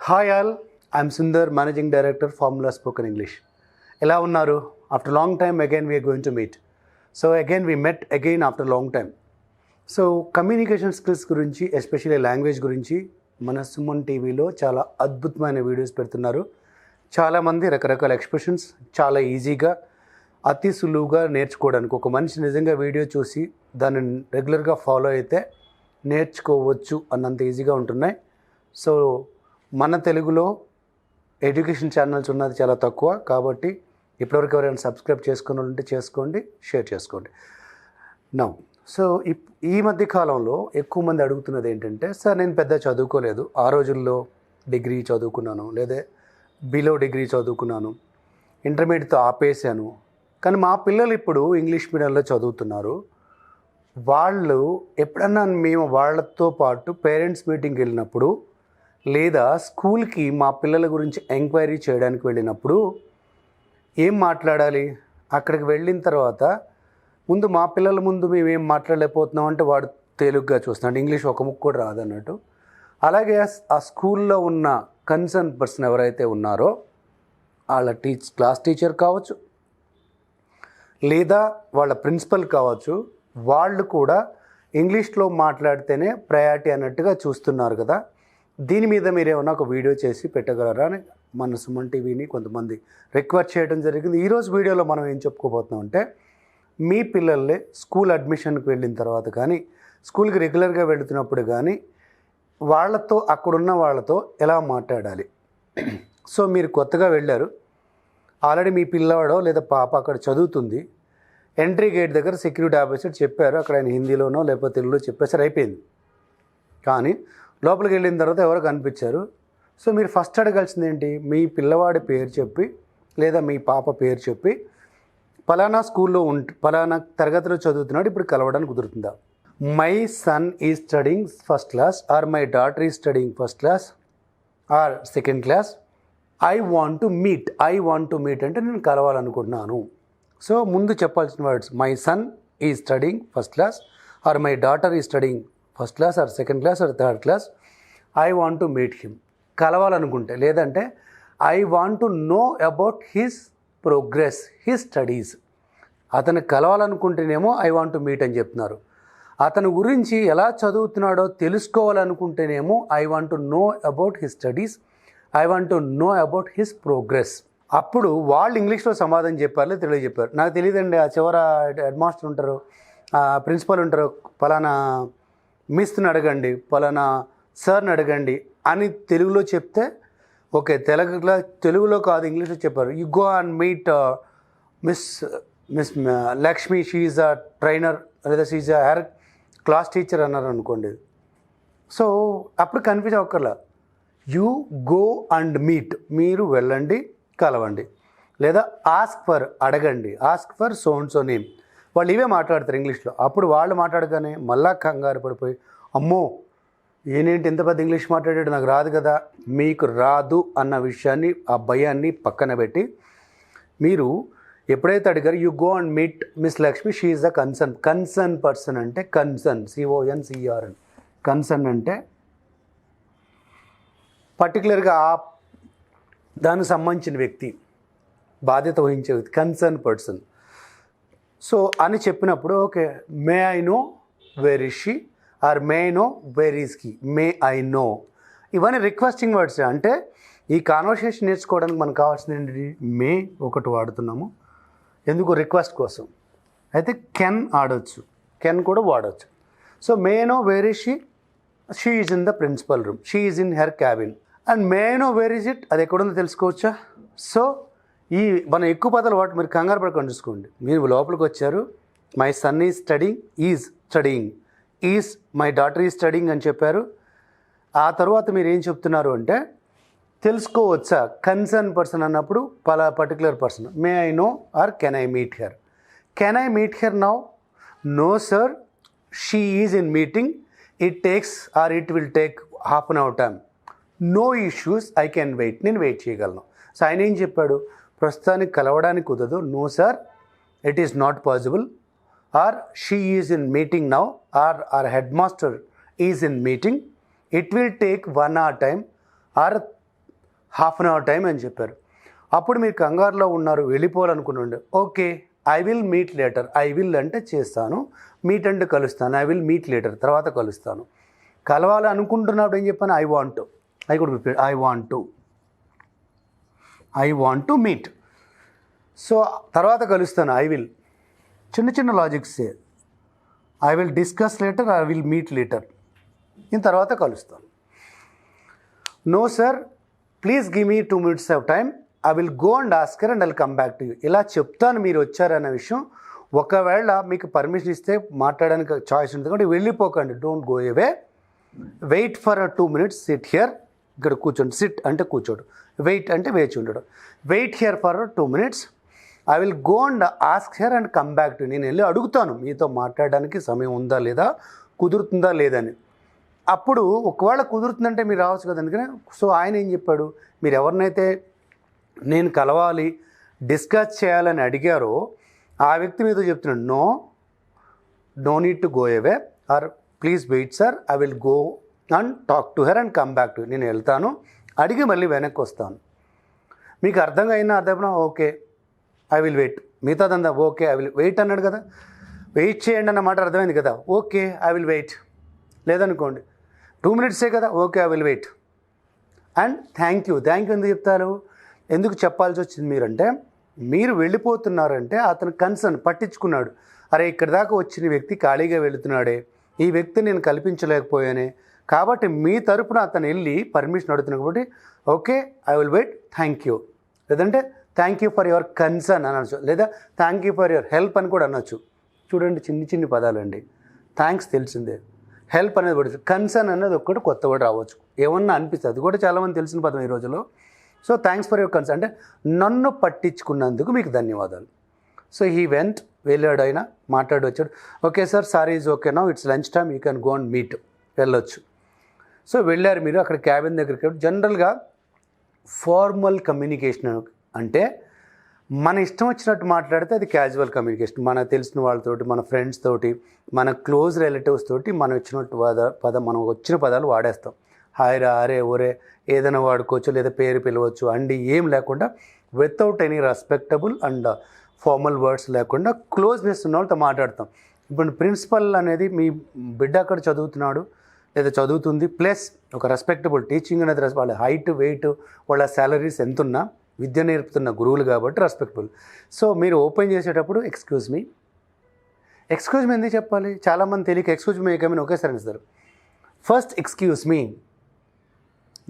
Hi all, I'm Sundar, Managing Director, Formula Spoken English. ఎలా ఉన్నారు? After long time again we are going to meet. So again we met again after long time. So communication skills గురించి especially language గురించి మన సుమన్ టీవీలో చాలా అద్భుతమైన videos పెడుతున్నారు. చాలామంది రకరకాల ఎక్స్ప్రెషన్స్ చాలా ఈజీగా అతి సులువుగా నేర్చుకోవడానికి ఒక మనిషి నిజంగా వీడియో చూసి దాన్ని రెగ్యులర్గా ఫాలో అయితే నేర్చుకోవచ్చు అన్నంత ఈజీగా ఉంటున్నాయి. సో మన తెలుగులో ఎడ్యుకేషన్ ఛానల్స్ ఉన్నది చాలా తక్కువ, కాబట్టి ఇప్పటివరకు ఎవరైనా సబ్స్క్రైబ్ చేసుకుని ఉంటే చేసుకోండి, షేర్ చేసుకోండి. నౌ సో ఈ మధ్య కాలంలో ఎక్కువ మంది అడుగుతున్నది ఏంటంటే, సార్ నేను పెద్ద చదువుకోలేదు, ఆ రోజుల్లో డిగ్రీ చదువుకున్నాను, లేదా బిలో డిగ్రీ చదువుకున్నాను, ఇంటర్మీడియట్తో ఆపేశాను, కానీ మా పిల్లలు ఇప్పుడు ఇంగ్లీష్ మీడియంలో చదువుతున్నారు. వాళ్ళు ఎప్పుడన్నా మేము వాళ్ళతో పాటు పేరెంట్స్ మీటింగ్కి వెళ్ళినప్పుడు లేదా స్కూల్కి మా పిల్లల గురించి ఎంక్వైరీ చేయడానికి వెళ్ళినప్పుడు ఏం మాట్లాడాలి? అక్కడికి వెళ్ళిన తర్వాత ముందు మా పిల్లల ముందు మేము ఏం మాట్లాడలేకపోతున్నాం అంటే వాడు తెలుగుగా చూస్తున్నాడు, ఇంగ్లీష్ ఒక ముక్క కూడా రాదన్నట్టు. అలాగే ఆ స్కూల్లో ఉన్న కన్సర్న్ పర్సన్ ఎవరైతే ఉన్నారో వాళ్ళ క్లాస్ టీచర్ కావచ్చు లేదా వాళ్ళ ప్రిన్సిపల్ కావచ్చు, వాళ్ళు కూడా ఇంగ్లీష్లో మాట్లాడితేనే ప్రయారిటీ అన్నట్టుగా చూస్తున్నారు కదా. దీని మీద మీరు ఏమన్నా ఒక వీడియో చేసి పెట్టగలరా అని మన సుమన్ టీవీని కొంతమంది రిక్వెస్ట్ చేయడం జరిగింది. ఈరోజు వీడియోలో మనం ఏం చెప్పుకోబోతున్నాం అంటే, మీ పిల్లల్ని స్కూల్ అడ్మిషన్కి వెళ్ళిన తర్వాత కానీ స్కూల్కి రెగ్యులర్గా వెళుతున్నప్పుడు కానీ వాళ్ళతో అక్కడున్న వాళ్ళతో ఎలా మాట్లాడాలి. సో మీరు కొత్తగా వెళ్ళారు, ఆల్రెడీ మీ పిల్లవాడో లేదా పాప అక్కడ చదువుతుంది, ఎంట్రీ గేట్ దగ్గర సెక్యూరిటీ ఆఫీసర్ చెప్పారు, అక్కడ ఆయన హిందీలోనో లేకపోతే తెలుగులో చెప్పేసరి అయిపోయింది. కానీ లోపలికి వెళ్ళిన తర్వాత ఎవరో కనిపించారు. సో మీరు ఫస్ట్ అడగాల్సింది ఏంటి? మీ పిల్లవాడి పేరు చెప్పి లేదా మీ పాప పేరు చెప్పి పలానా స్కూల్లో పలానా తరగతిలో చదువుతున్నాడు, ఇప్పుడు కలవడానికి కుదురుతుందా? My son is studying first class or my daughter is studying first class or second class. I want to meet అంటే నేను కలవాలనుకుంటున్నాను. సో ముందు చెప్పాల్సిన words my son is studying first class or my daughter is studying first class or second class or third class. I want to meet him కలవాలనుకుంటే, లేదంటే I want to know about his progress his studies. అతను కలవాలనుకుంటేనేమో I want to meet అని చెప్తున్నారు. అతని గురించి ఎలా చదువుతున్నాడో తెలుసుకోవాలనుకుంటేనేమో I want to know about his studies, I want to know about his progress. అప్పుడు వాళ్ళు ఇంగ్లీష్లో సమాధానం చెప్పారు, తెలుగు చెప్పారు. నాకు తెలియదండి, ఆ చివర హెడ్ మాస్టర్ ఉంటారు, ప్రిన్సిపల్ ఉంటారు, పలానా మిస్ని అడగండి, పలానా సార్ని అడగండి అని తెలుగులో చెప్తే ఓకే, తెలుగులో కాదు ఇంగ్లీష్లో చెప్పారు. You go and meet miss Lakshmi, she is a trainer లేదా she is a her class teacher అన్నారు అనుకోండి. సో అప్పుడు కన్ఫ్యూజ్ అవ్వక్కర్లా. యూ గో అండ్ మీట్, మీరు వెళ్ళండి కలవండి, లేదా ఆస్క్ ఫర్ అడగండి, ask for so and so name. వాళ్ళు ఇవే మాట్లాడతారు ఇంగ్లీష్లో. అప్పుడు వాళ్ళు మాట్లాడగానే మళ్ళా కంగారు పడిపోయి, అమ్మో ఈయనేంటి ఇంత పెద్ద ఇంగ్లీష్ మాట్లాడాడు, నాకు రాదు కదా. మీకు రాదు అన్న విషయాన్ని, ఆ భయాన్ని పక్కన పెట్టి మీరు ఎప్పుడైతే అడిగారు you go and meet miss Lakshmi, she is the concern person అంటే కన్సర్న్ CONCERN. కన్సర్న్ అంటే పర్టికులర్గా దానికి సంబంధించిన వ్యక్తి, బాధ్యత వహించే వ్యక్తి, కన్సర్న్ పర్సన్. సో అని చెప్పినప్పుడు okay, May I know where is she are May I know where is he, May I no. ఇవన్నీ రిక్వెస్టింగ్ వర్డ్స్. అంటే ఈ కాన్వర్సేషన్ నేర్చుకోవడానికి మనకు కావాల్సింది ఏంటి? మే ఒకటి వాడుతున్నాము, ఎందుకు? రిక్వెస్ట్ కోసం. అయితే కెన్ ఆడవచ్చు, కెన్ కూడా వాడవచ్చు. So may I know where is she is in the principal room, she is in her cabin. And may I know where is it, అది ఎక్కడుందో తెలుసుకోవచ్చా? సో ఈ మనం ఎక్కువ పదాలు వాటి మీరు కంగారు పడుకొని చూసుకోండి. మీరు లోపలికి వచ్చారు, my son is studying, is my daughter is studying అని చెప్పారు. ఆ తర్వాత మీరు ఏం చెప్తున్నారు అంటే తెలుసుకోవచ్చా? కన్సర్న్ పర్సన్ అన్నప్పుడు particular person. May I know or can I meet her? Can I meet her now? No sir, she is in meeting, it will take half an hour time. No issues, I can wait, నేను wait చేయగలను. So ఆయన ఏం చెప్పాడు? ప్రస్తుతానికి కలవడానికి కుదరదు, no sir it is not possible, or she is in meeting now, or head master is in meeting, it will take 1 hour time, or half an hour time అని చెప్పారు. అప్పుడు మీరు కంగారులో ఉన్నారు, వెళ్ళిపోవాలనుకున్నాండి. Okay, I will meet later. I will అంటే చేస్తాను, meet అంటే కలుస్తాను. ఐ విల్ మీట్ లేటర్, తర్వాత కలుస్తాను. కలవాలి అనుకుంటున్నప్పుడు ఏం చెప్పాను? I want to. ఐ కూడా prepare. I want to meet. So తర్వాత కలుస్తాను, ఐ విల్. చిన్న చిన్న లాజిక్సే. I will discuss later, I will meet later. దీని తర్వాత కలుస్తాను. No sir, please give me 2 minutes of time. I will go and ask her and I will come back to you. ఇలా చెప్తాను మీరు వచ్చారన్న విషయం. ఒకవేళ మీకు పర్మిషన్ ఇస్తే మాట్లాడడానికి చాయిస్ ఉంటుంది కాబట్టి వెళ్ళిపోకండి. Don't go away. Wait for 2 minutes. Sit here. ఇక్కడ కూర్చోండి. సిట్ అంటే కూర్చోడు, వెయిట్ అంటే వేచి ఉండడం. Wait here for 2 minutes. I will go and ask here and come back to. నేను వెళ్ళి అడుగుతాను మీతో మాట్లాడడానికి సమయం ఉందా లేదా, కుదురుతుందా లేదని. అప్పుడు ఒకవేళ కుదురుతుందంటే మీరు రావచ్చు కదా. అందుకనే సో ఆయన ఏం చెప్పాడు, మీరు ఎవరినైతే నేను కలవాలి, డిస్కస్ చేయాలని అడిగారో ఆ వ్యక్తి మీతో చెప్తున్నాడు, no need to go away or please wait sir, I will go and talk to her and come back to. నేను వెళ్తాను, అడిగి మళ్ళీ వెనక్కి వస్తాను. మీకు అర్థంగా అయినా అర్థమైనా ఓకే, ఐ విల్ వెయిట్. మిగతాదంతా ఓకే, ఐ విల్ వెయిట్ అన్నాడు కదా. వెయిట్ చేయండి అన్న మాట అర్థమైంది కదా. Okay, I will wait. లేదనుకోండి 2 minutes కదా, okay, I will wait. And thank you. ఎందుకు చెప్తారు, ఎందుకు చెప్పాల్సి వచ్చింది మీరంటే, మీరు వెళ్ళిపోతున్నారంటే అతను కన్సర్న్ పట్టించుకున్నాడు. అరే ఇక్కడ దాకా వచ్చిన వ్యక్తి ఖాళీగా వెళుతున్నాడే, ఈ వ్యక్తి నేను కల్పించలేకపోయానే, కాబట్టి మీ తరపున అతను వెళ్ళి పర్మిషన్ అడుగుతున్నాడు కాబట్టి okay, I will wait, thank you. లేదంటే thank you for your concern అనొచ్చు, లేదా thank you for your help అని కూడా అనొచ్చు. చూడండి, చిన్ని పదాలండి. థ్యాంక్స్ తెలిసిందే, హెల్ప్ అనేది కూడా, కన్సర్న్ అనేది ఒక్కటి కొత్త వర్డ్ రావచ్చు, ఏమన్నా అనిపిస్తుంది. అది కూడా చాలామంది తెలిసిన పదం ఈ రోజులో. So thanks for your concern అంటే నన్ను పట్టించుకున్నందుకు మీకు ధన్యవాదాలు. సో హీ వెంట్, వెళ్ళాడు, ఆయన మాట్లాడి వచ్చాడు. Okay sir, sorry is okay now, it's lunch time, you can go and meet. వెళ్ళొచ్చు. సో వెళ్ళారు మీరు అక్కడ క్యాబిన్ దగ్గరికి. జనరల్గా ఫార్మల్ కమ్యూనికేషన్ అంటే మన ఇష్టం వచ్చినట్టు మాట్లాడితే అది క్యాజువల్ కమ్యూనికేషన్. మనకు తెలిసిన వాళ్ళతోటి, మన ఫ్రెండ్స్ తోటి, మన క్లోజ్ రిలేటివ్స్ తోటి మనం ఇచ్చినట్టు మనం వచ్చిన పదాలు వాడేస్తాం. హాయ్ రా, అరే, ఒరే ఏదైనా వాడుకోవచ్చు, లేదా పేరు పిలవచ్చు, అండి ఏం లేకుండా without any respectable and formal words లేకుండా క్లోజ్నెస్ ఉన్న వాళ్ళతో మాట్లాడతాం. ఇప్పుడు ప్రిన్సిపల్ అనేది మీ బిడ్డ అక్కడ చదువుతున్నాడు లేదా చదువుతుంది, ప్లస్ ఒక రెస్పెక్టబుల్ టీచింగ్ అనేది వాళ్ళ హైట్, వెయిట్, వాళ్ళ శాలరీస్ ఎంతున్నా విద్య నేర్పుతున్న గురువులు కాబట్టి రెస్పెక్టబుల్. సో మీరు ఓపెన్ చేసేటప్పుడు ఎక్స్క్యూజ్ మీ ఎందుకు చెప్పాలి? చాలామంది తెలియక ఎక్స్క్యూజ్ మీ ఏమని ఒకేసారి ఇస్తారు. ఫస్ట్ ఎక్స్క్యూజ్ మీ,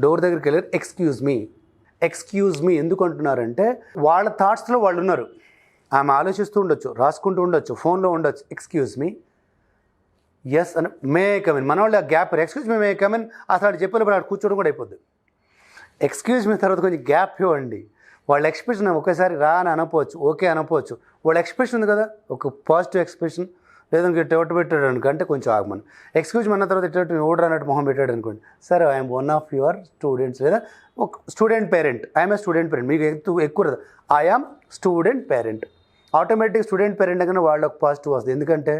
డోర్ దగ్గరికి వెళ్ళారు, ఎక్స్క్యూజ్ మీ ఎందుకు అంటున్నారంటే వాళ్ళ థాట్స్లో వాళ్ళు ఉన్నారు. ఆమె ఆలోచిస్తూ ఉండొచ్చు, రాసుకుంటూ ఉండొచ్చు, ఫోన్లో ఉండొచ్చు. ఎక్స్క్యూజ్ మీ, ఎస్ అని, మే కమిన్. మన వాళ్ళు ఆ gap, excuse me, may come in అసలు చెప్పినప్పుడు అక్కడ కూర్చోవడం కూడా అయిపోద్ది. ఎక్స్క్యూజ్ మీ తర్వాత కొంచెం గ్యాప్ ఇవ్వండి. వాళ్ళ ఎక్స్ప్రెషన్ ఒకేసారి రా అని అనపోవచ్చు, ఓకే అనపోవచ్చు. వాళ్ళ ఎక్స్ప్రెషన్ ఉంది కదా, ఒక పాజిటివ్ ఎక్స్ప్రెషన్, లేదంటే ఎట్ట పెట్టాడు అనుకంటే కొంచెం ఆగమని. ఎక్స్క్యూజ్ మన తర్వాత ఎట్ట ఓడర్ అన్నట్టు మొహం పెట్టాడు అనుకోండి, sir I'm one of your students, లేదా ఒక student parent, I'm a student parent. మీకు ఎక్కువ I'm student parent. Automatic student parent దగ్గర వాళ్ళకి పాజిటివ్ వస్తుంది. ఎందుకంటే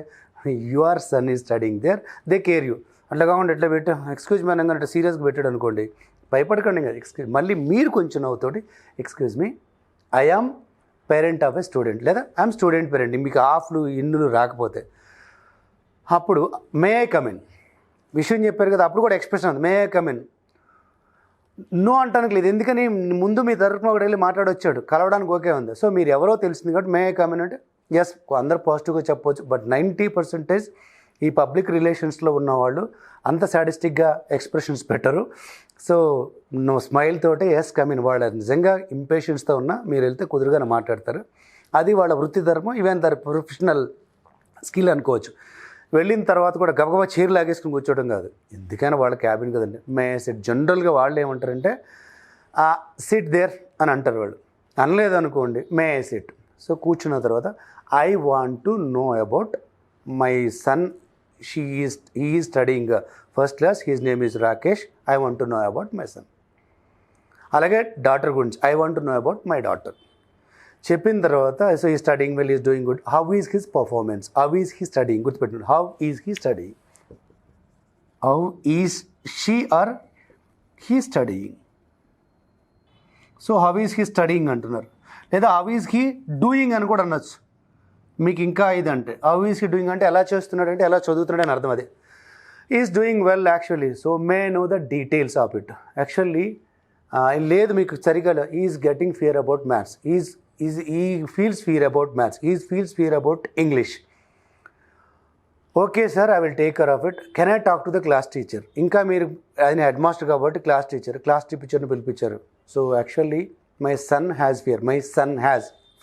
your son is studying there, they care you. అట్లా కాకుండా ఎట్లా పెట్టా ఎక్స్క్యూజ్ మీ అనగానే సీరియస్గా పెట్టాడు అనుకోండి, భయపడకండి కదా. ఎక్స్క్యూజ్ మళ్ళీ మీరు కొంచెం నవ్వుతోటి excuse me, I am parent of a student, లేదా ఐఎమ్ స్టూడెంట్ పేరెంట్. మీకు ఆఫ్లు ఇన్నులు రాకపోతే అప్పుడు మే ఐ కమిన్ విషయం చెప్పారు కదా, అప్పుడు కూడా ఎక్స్ప్రెషన్ ఉంది, మే ఐ కమిన్. నో అంటానికి లేదు, ఎందుకని ముందు మీ తరఫున ఒకటి వెళ్ళి మాట్లాడొచ్చాడు, కలవడానికి ఓకే ఉంది. సో మీరు ఎవరో తెలిసింది కాబట్టి మే ఐ కమిన్ అంటే ఎస్, అందరు పాజిటివ్గా చెప్పవచ్చు. బట్ 90% ఈ పబ్లిక్ రిలేషన్స్లో ఉన్నవాళ్ళు అంత సాడిస్టిక్గా ఎక్స్ప్రెషన్స్ పెట్టరు. సో నో స్మైల్ తోటే ఎస్ కమిన్. వాళ్ళ నిజంగా ఇంపేషెన్స్తో ఉన్నా మీరు వెళ్తే కుదురుగానే మాట్లాడతారు. అది వాళ్ళ వృత్తి ధర్మం, ఈవెన్ దర్ ప్రొఫెషనల్ స్కిల్ అనుకోవచ్చు. వెళ్ళిన తర్వాత కూడా గబగబా చీర లాగేసుకుని కూర్చోవడం కాదు, ఎందుకైనా వాళ్ళ క్యాబిన్ కదండి. మే సిట్. జనరల్గా వాళ్ళు ఏమంటారంటే సిట్ దేర్ అని అంటారు వాళ్ళు. అనలేదనుకోండి మే సిట్. సో కూర్చున్న తర్వాత I want to know about my son, he is studying first class, his name is Rakesh, I want to know about my son. అలాగే డాటర్ గురించి I want to know about my daughter చెప్పిన తర్వాత, so ఈ studying well, is doing good, how is his performance, how is he studying, గుర్తుపెట్టుకోండి, how is he studying, how is she or he studying. So how is he studying అంటున్నారు, లేదా how is he doing అని కూడా అనొచ్చు. మీకు ఇంకా ఇది అంటే హౌ ఈజ్ హీ డూయింగ్ అంటే ఎలా చేస్తున్నాడు అంటే ఎలా చదువుతున్నాడు అని అర్థం. అదే is doing well actually. So may know the details of it. Actually లేదు మీకు సరిగా is getting fear about maths, ఈ ఫీల్స్ ఫియర్ అబౌట్ మ్యాథ్స్, ఈ feels fear about English. Okay sir, I will take care of it. Can I talk to the class teacher? ఇంకా మీరు ఆయన head master కాబట్టి class టీచర్ని పిలిపించారు. So actually my son has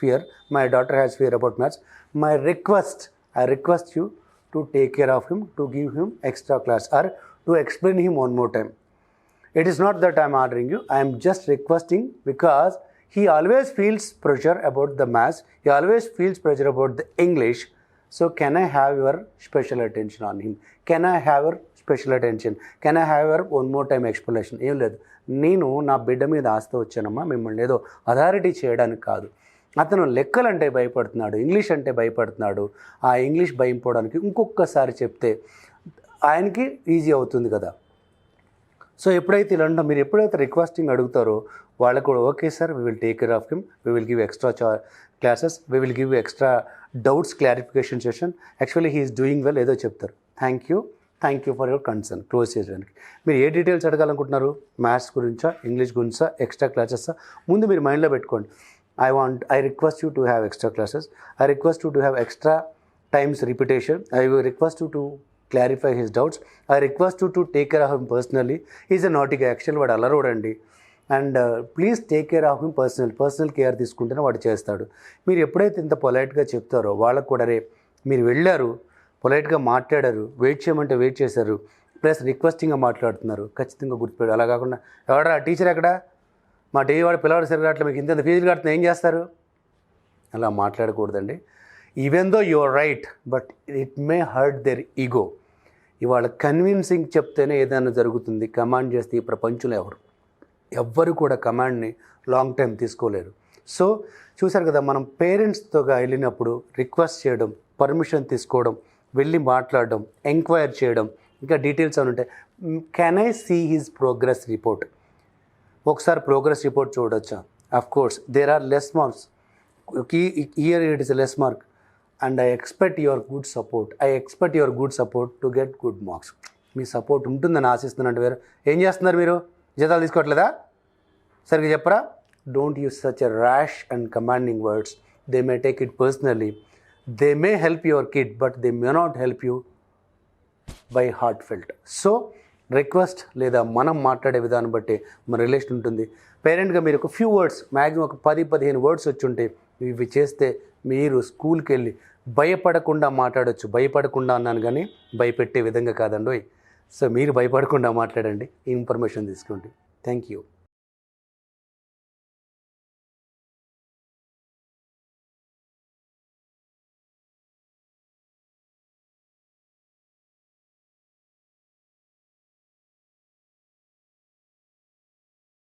fear, my daughter has fear about maths. I request you to take care of him, to give him extra class or to explain him one more time. It is not that I am ordering you, I am just requesting because he always feels pressure about the maths, he always feels pressure about the English. So can I have your special attention on him? Can I have your special attention? Can I have your one more time explanation? ఏం లేదు, నేను నా బిడ్డ మీద ఆస్తి వచ్చానమ్మా, మిమ్మల్ని ఏదో authority చేయడానికి కాదు. అతను లెక్కలంటే భయపడుతున్నాడు, ఇంగ్లీష్ అంటే భయపడుతున్నాడు. ఆ ఇంగ్లీష్ భయం పోవడానికి ఇంకొకసారి చెప్తే ఆయనకి ఈజీ అవుతుంది కదా. సో ఎప్పుడైతే ఇలా మీరు ఎప్పుడైతే రిక్వెస్టింగ్ అడుగుతారో వాళ్ళకు కూడా okay sir, we will take care of him, we will give extra classes, we will give extra doubts clarification session. Actually he is doing well ఏదో చెప్తారు. Thank you for your concern. Close చేయడానికి మీరు ఏ details అడగాలనుకుంటున్నారు? Maths గురించా, English గురించా, extra క్లాసెసా? ముందు మీరు మైండ్లో పెట్టుకోండి. I request you to have extra classes. I request you to have extra times repetition. I will request you to clarify his doubts. I request you to take care of him personally. He is a naughty guy. Actually, వాడు అల్లరోడండి. And please take care of him personal care తీసుకుంటేనే వాడు చేస్తాడు. మీరు ఎప్పుడైతే ఇంత పొలైట్గా చెప్తారో వాళ్ళకు కూడా రే మీరు వెళ్ళారు, పొలైట్గా మాట్లాడారు, వెయిట్ చేయమంటే వెయిట్ చేశారు, ప్లస్ రిక్వెస్టింగ్గా మాట్లాడుతున్నారు, ఖచ్చితంగా గుర్తుపెట్టారు. అలా కాకుండా ఎవడా టీచర్ ఎక్కడ, మా డే వాడు పిల్లవాడు సరిగ్గా అట్లా మీకు ఇంత ఫీజులు కడుతున్నా ఏం చేస్తారు, అలా మాట్లాడకూడదండి. Even though you are right, but it may hurt their ego. ఇవాళ కన్విన్సింగ్ చెప్తేనే ఏదైనా జరుగుతుంది. కమాండ్ చేస్తే ఈ ప్రపంచంలో ఎవ్వరు కూడా కమాండ్ని లాంగ్ టైం తీసుకోలేరు. సో చూసారు కదా, మనం పేరెంట్స్తోగా వెళ్ళినప్పుడు రిక్వెస్ట్ చేయడం, పర్మిషన్ తీసుకోవడం, వెళ్ళి మాట్లాడడం, ఎంక్వైర్ చేయడం, ఇంకా డీటెయిల్స్ అని ఉంటాయి. Can I see his progress report? ఒకసారి ప్రోగ్రెస్ రిపోర్ట్ చూడొచ్చా? Of course there are less marks. Here it is less mark and I expect your good support to get good marks. మీ support ఉంటుందని ఆశిస్తున్నట్టు వేరు ఏం చేస్తున్నారు మీరు? జీతాలు తీసుకోవట్లేదా? సరిగ్గా చెప్పరా? Don't use such a rash and commanding words. They may take it personally. They may help your kid but they may not help you by heart felt. So request లేదా మనం మాట్లాడే విధానం బట్టి మన రిలేషన్ ఉంటుంది. పేరెంట్గా మీరు ఒక ఫ్యూ వర్డ్స్, మ్యాక్సిమం ఒక 10-15 వర్డ్స్ వచ్చి ఉంటే ఇవి చేస్తే మీరు స్కూల్కి వెళ్ళి భయపడకుండా మాట్లాడవచ్చు. భయపడకుండా అన్నాను కానీ భయపెట్టే విధంగా కాదండి. సో మీరు భయపడకుండా మాట్లాడండి, ఇన్ఫర్మేషన్ తీసుకోండి. Thank you.